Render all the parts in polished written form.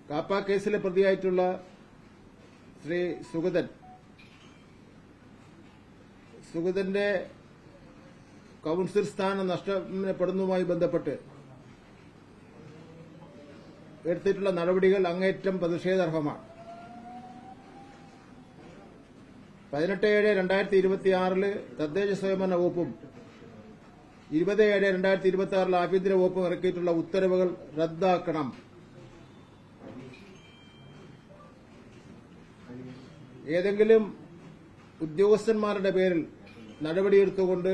കാപ്പ കേസിലെ പ്രതിയായിട്ടുള്ള ശ്രീ സുഗതന്റെ കൌൺസിൽ സ്ഥാനം നഷ്ടപ്പെടുന്നതുമായി ബന്ധപ്പെട്ട് എടുത്തിട്ടുള്ള നടപടികൾ അങ്ങേയറ്റം പ്രതിഷേധാർഹമാണ്. 18/7/2026 തദ്ദേശ സ്വയംഭരണ വകുപ്പും 20/7/2026 ആഭ്യന്തര വകുപ്പും ഇറക്കിയിട്ടുള്ള ഉത്തരവുകൾ റദ്ദാക്കണം. ഏതെങ്കിലും ഉദ്യോഗസ്ഥന്മാരുടെ പേരിൽ നടപടിയെടുത്തുകൊണ്ട്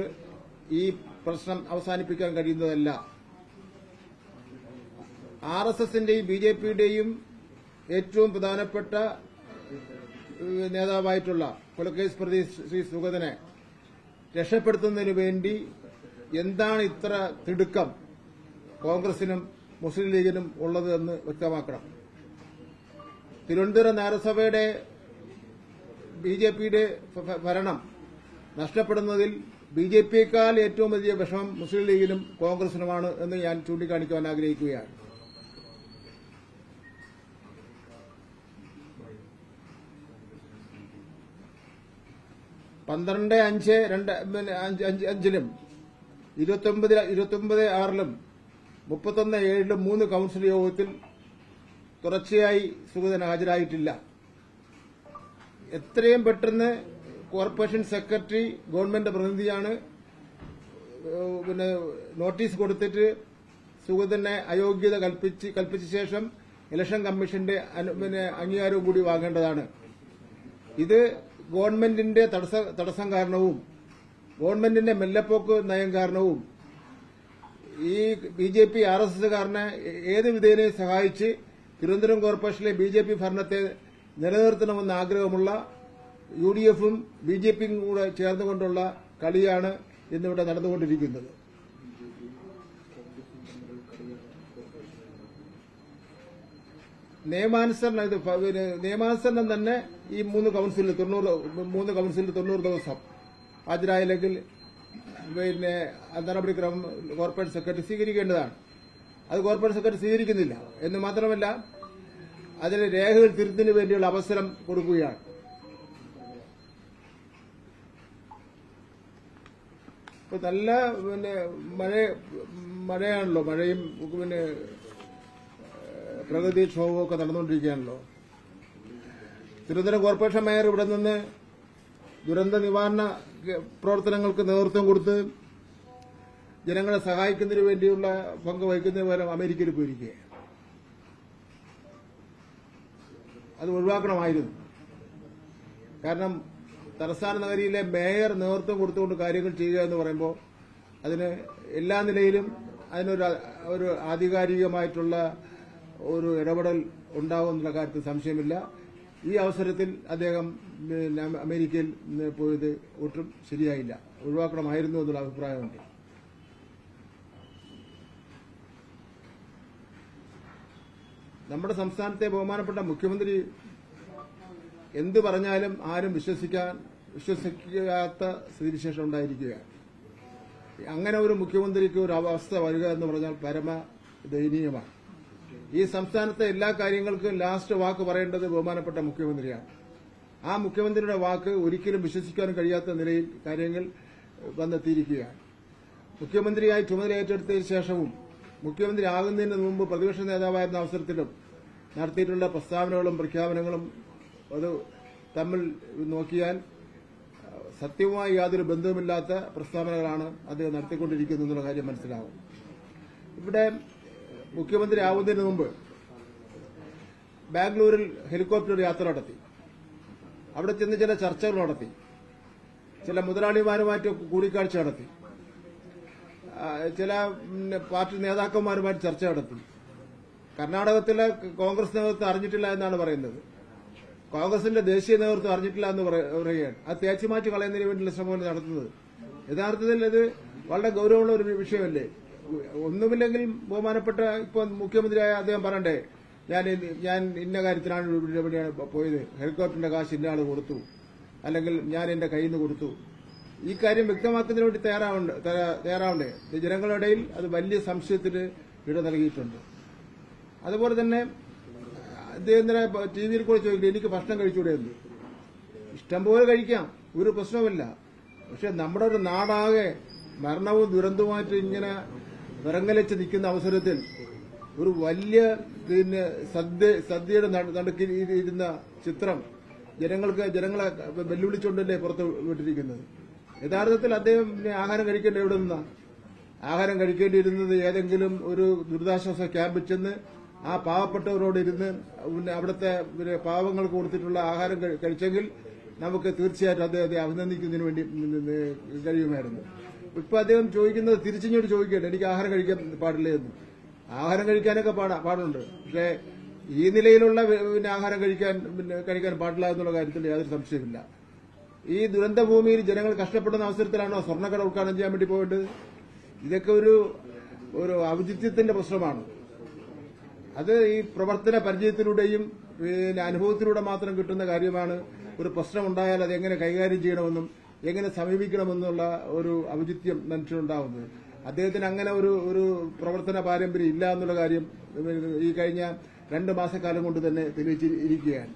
ഈ പ്രശ്നം അവസാനിപ്പിക്കാൻ കഴിയുന്നതല്ല. ആർഎസ്എസിന്റെയും ബിജെപിയുടെയും ഏറ്റവും പ്രധാനപ്പെട്ട നേതാവായിട്ടുള്ള കൊലക്കേസ് പ്രതി ശ്രീ സുഗതനെ രക്ഷപ്പെടുത്തുന്നതിനു വേണ്ടി എന്താണ് ഇത്ര തിടുക്കം കോൺഗ്രസിനും മുസ്ലിം ലീഗിനും ഉള്ളത് എന്ന് വ്യക്തമാക്കണം. തിരുവനന്തപുരം നഗരസഭയുടെ ബിജെപിയുടെ ഭരണം നഷ്ടപ്പെടുന്നതിൽ ബിജെപിയേക്കാൾ ഏറ്റവും വലിയ വിഷമം മുസ്ലിം ലീഗിനും കോൺഗ്രസിനുമാണ് എന്ന് ഞാൻ ചൂണ്ടിക്കാണിക്കുവാൻ ആഗ്രഹിക്കുകയാണ്. പന്ത്രണ്ട് 5/5 29/6 31/7 3 കൌൺസിൽ യോഗത്തിൽ തുടർച്ചയായി സുഗതൻ ഹാജരായിട്ടില്ല. എത്രയും പെട്ടെന്ന് കോർപ്പറേഷൻ സെക്രട്ടറി ഗവൺമെന്റ് പ്രതിനിധിയാണ് നോട്ടീസ് കൊടുത്തിട്ട് സുഗതനെ അയോഗ്യത കൽപ്പിച്ച ശേഷം ഇലക്ഷൻ കമ്മീഷന്റെ അംഗീകാരവും കൂടി വാങ്ങേണ്ടതാണ്. ഇത് ഗവൺമെന്റിന്റെ തടസ്സം കാരണവും ഗവൺമെന്റിന്റെ മെല്ലപ്പോക്ക് നയം കാരണവും ഈ ബിജെപി ആർഎസ്എസുകാരനെ ഏത് വിധേനയും സഹായിച്ച് തിരുവനന്തപുരം കോർപ്പറേഷനിലെ ബിജെപി ഭരണത്തെ നിലനിർത്തണമെന്ന ആഗ്രഹമുള്ള യുഡിഎഫും ബിജെപിയും കൂടെ ചേർന്നുകൊണ്ടുള്ള കളിയാണ് ഇന്നിവിടെ നടന്നുകൊണ്ടിരിക്കുന്നത്. നിയമാനുസരണം തന്നെ ഈ 3 കൌൺസിലിൽ 90 ദിവസം ഹാജരായില്ലെങ്കിൽ നടപടിക്രമം കോർപ്പറേറ്റ് സെക്രട്ടറി സ്വീകരിക്കേണ്ടതാണ്. അത് കോർപ്പറേറ്റ് സെക്രട്ടറി സ്വീകരിക്കുന്നില്ല എന്ന് മാത്രമല്ല അതിന് രേഖകൾ തിരുത്തിന് വേണ്ടിയുള്ള അവസരം കൊടുക്കുകയാണ്. ഇപ്പൊ നല്ല മഴയാണല്ലോ, മഴയും പ്രകൃതിക്ഷോഭവും ഒക്കെ നടന്നുകൊണ്ടിരിക്കുകയാണല്ലോ. തിരുവനന്തപുരം കോർപ്പറേഷൻ മേയർ ഇവിടെ നിന്ന് ദുരന്ത നിവാരണ പ്രവർത്തനങ്ങൾക്ക് നേതൃത്വം കൊടുത്ത് ജനങ്ങളെ സഹായിക്കുന്നതിന് വേണ്ടിയുള്ള പങ്ക് വഹിക്കുന്നതിന് പകരം അമേരിക്കയിൽ പോയിരിക്കുക. അത് ഒഴിവാക്കണമായിരുന്നു. കാരണം തലസ്ഥാന നഗരിയിലെ മേയർ നേതൃത്വം കൊടുത്തുകൊണ്ട് കാര്യങ്ങൾ ചെയ്യുക എന്ന് പറയുമ്പോൾ അതിന് എല്ലാ നിലയിലും അതിനൊരു ആധികാരികമായിട്ടുള്ള ഒരു ഇടപെടൽ ഉണ്ടാകുമെന്നുള്ള കാര്യത്തിൽ സംശയമില്ല. ഈ അവസരത്തിൽ അദ്ദേഹം അമേരിക്കയിൽ പോയത് ഒട്ടും ശരിയായില്ല, ഒഴിവാക്കണമായിരുന്നു എന്നുള്ള അഭിപ്രായമുണ്ട്. നമ്മുടെ സംസ്ഥാനത്തെ ബഹുമാനപ്പെട്ട മുഖ്യമന്ത്രി എന്ത് പറഞ്ഞാലും ആരും വിശ്വസിക്കാത്ത സ്ഥിതിവിശേഷം ഉണ്ടായിരിക്കുകയാണ്. അങ്ങനെ ഒരു മുഖ്യമന്ത്രിക്ക് ഒരു അവസ്ഥ വരിക എന്ന് പറഞ്ഞാൽ പരമ ദയനീയമാണ്. ഈ സംസ്ഥാനത്തെ എല്ലാ കാര്യങ്ങൾക്കും ലാസ്റ്റ് വാക്ക് പറയേണ്ടത് ബഹുമാനപ്പെട്ട മുഖ്യമന്ത്രിയാണ്. ആ മുഖ്യമന്ത്രിയുടെ വാക്ക് ഒരിക്കലും വിശ്വസിക്കാനും കഴിയാത്ത നിലയിൽ കാര്യങ്ങൾ വന്നെത്തിയിരിക്കുകയാണ്. മുഖ്യമന്ത്രിയായി ചുമതല ഏറ്റെടുത്തതിനു ശേഷവും മുഖ്യമന്ത്രി ആകുന്നതിന് മുമ്പ് പ്രതിപക്ഷ നേതാവായിരുന്ന അവസരത്തിലും നടത്തിയിട്ടുള്ള പ്രസ്താവനകളും പ്രഖ്യാപനങ്ങളും അത് തമ്മിൽ നോക്കിയാൽ സത്യവുമായി യാതൊരു ബന്ധവുമില്ലാത്ത പ്രസ്താവനകളാണ് അദ്ദേഹം നടത്തിക്കൊണ്ടിരിക്കുന്നത് എന്നുള്ള കാര്യം മനസ്സിലാവും. ഇവിടെ മുഖ്യമന്ത്രി ആവുന്നതിന് മുമ്പ് ബാംഗ്ലൂരിൽ ഹെലികോപ്റ്റർ യാത്ര നടത്തി. അവിടെ ചെന്ന് ചില ചർച്ചകൾ നടത്തി, ചില മുതലാളിമാരുമായിട്ട് കൂടിക്കാഴ്ച നടത്തി, ചില പാർട്ടി നേതാക്കന്മാരുമായിട്ട് ചർച്ച നടത്തി. കർണാടകത്തിലെ കോൺഗ്രസ് നേതൃത്വം അറിഞ്ഞിട്ടില്ല എന്നാണ് പറയുന്നത്. കോൺഗ്രസിന്റെ ദേശീയ നേതൃത്വം അറിഞ്ഞിട്ടില്ല എന്ന് പറയുകയാണ്. അത് തേച്ചുമാറ്റി കളയുന്നതിന് വേണ്ടിയുള്ള ശ്രമമാണ് നടത്തുന്നത്. യഥാർത്ഥത്തിൽ ഇത് വളരെ ഗൌരവമുള്ള ഒരു വിഷയമല്ലേ? ഒന്നുമില്ലെങ്കിൽ ബഹുമാനപ്പെട്ട ഇപ്പൊ മുഖ്യമന്ത്രിയായ അദ്ദേഹം പറയണ്ടേ, ഞാൻ ഇന്ന കാര്യത്തിനാണ് ഇവിടെയാണ് പോയത്, ഹെലികോപ്റ്ററിന്റെ കാശ് ഇന്ന ആള് കൊടുത്തു, അല്ലെങ്കിൽ ഞാൻ എന്റെ കയ്യിൽ നിന്ന് കൊടുത്തു. ഈ കാര്യം വ്യക്തമാക്കുന്നതിന് വേണ്ടി തയ്യാറാവണ്ടേ? ജനങ്ങളുടെ ഇടയിൽ അത് വലിയ സംശയത്തിന് ഇട നൽകിയിട്ടുണ്ട്. അതുപോലെ തന്നെ അദ്ദേഹത്തിനെ ടി വിയിൽ കൂടെ ചോദിക്കില്ല എനിക്ക് ഭക്ഷണം കഴിച്ചുകൂടെ എന്ന്. ഇഷ്ടംപോലെ കഴിക്കാം, ഒരു പ്രശ്നവുമില്ല. പക്ഷെ നമ്മുടെ ഒരു നാടാകെ മരണവും ദുരന്തവുമായിട്ട് ഇങ്ങനെ വിറങ്ങലിച്ച് നിൽക്കുന്ന അവസരത്തിൽ ഒരു വലിയ സദ്യയുടെ നടുക്കിൽ ഇരുന്ന ചിത്രം ജനങ്ങളെ വെല്ലുവിളിച്ചുകൊണ്ടല്ലേ പുറത്ത് വിട്ടിരിക്കുന്നത്. യഥാർത്ഥത്തിൽ അദ്ദേഹം ആഹാരം കഴിക്കേണ്ട എവിടെ നിന്നാ? ആഹാരം കഴിക്കേണ്ടിയിരുന്നത് ഏതെങ്കിലും ഒരു ദുരിതാശ്വാസ ക്യാമ്പിൽ ചെന്ന് ആ പാവപ്പെട്ടവരോട് ഇരുന്ന് അവിടുത്തെ പാവങ്ങൾക്ക് കൊടുത്തിട്ടുള്ള ആഹാരം കഴിച്ചെങ്കിൽ നമുക്ക് തീർച്ചയായിട്ടും അദ്ദേഹത്തെ അഭിനന്ദിക്കുന്നതിന് വേണ്ടി കഴിയുമായിരുന്നു. ഇപ്പൊ അദ്ദേഹം ചോദിക്കുന്നത് തിരിച്ചിങ്ങോട്ട് ചോദിക്കട്ടെ, എനിക്ക് ആഹാരം കഴിക്കാൻ പാടില്ല എന്ന്. ആഹാരം കഴിക്കാനൊക്കെ പാടുണ്ട്, പക്ഷേ ഈ നിലയിലുള്ള ആഹാരം കഴിക്കാൻ പാടില്ല എന്നുള്ള കാര്യത്തിൽ യാതൊരു സംശയമില്ല. ഈ ദുരന്തഭൂമിയിൽ ജനങ്ങൾ കഷ്ടപ്പെടുന്ന അവസരത്തിലാണോ സ്വർണ്ണക്കട ഉദ്ഘാടനം ചെയ്യാൻ വേണ്ടി പോകേണ്ടത്? ഇതൊക്കെ ഒരു ഔചിത്യത്തിന്റെ പ്രശ്നമാണ്. അത് ഈ പ്രവർത്തന പരിചയത്തിലൂടെയും അനുഭവത്തിലൂടെ മാത്രം കിട്ടുന്ന കാര്യമാണ്. ഒരു പ്രശ്നമുണ്ടായാൽ അത് എങ്ങനെ കൈകാര്യം ചെയ്യണമെന്നും എങ്ങനെ സമീപിക്കണമെന്നുള്ള ഒരു ഔചിത്യം മനുഷ്യനുണ്ടാവുന്നത്. അദ്ദേഹത്തിന് അങ്ങനെ ഒരു പ്രവർത്തന പാരമ്പര്യം ഇല്ല എന്നുള്ള കാര്യം ഈ കഴിഞ്ഞ 2 മാസക്കാലം കൊണ്ട് തന്നെ തെളിയിച്ചിരിക്കുകയാണ്.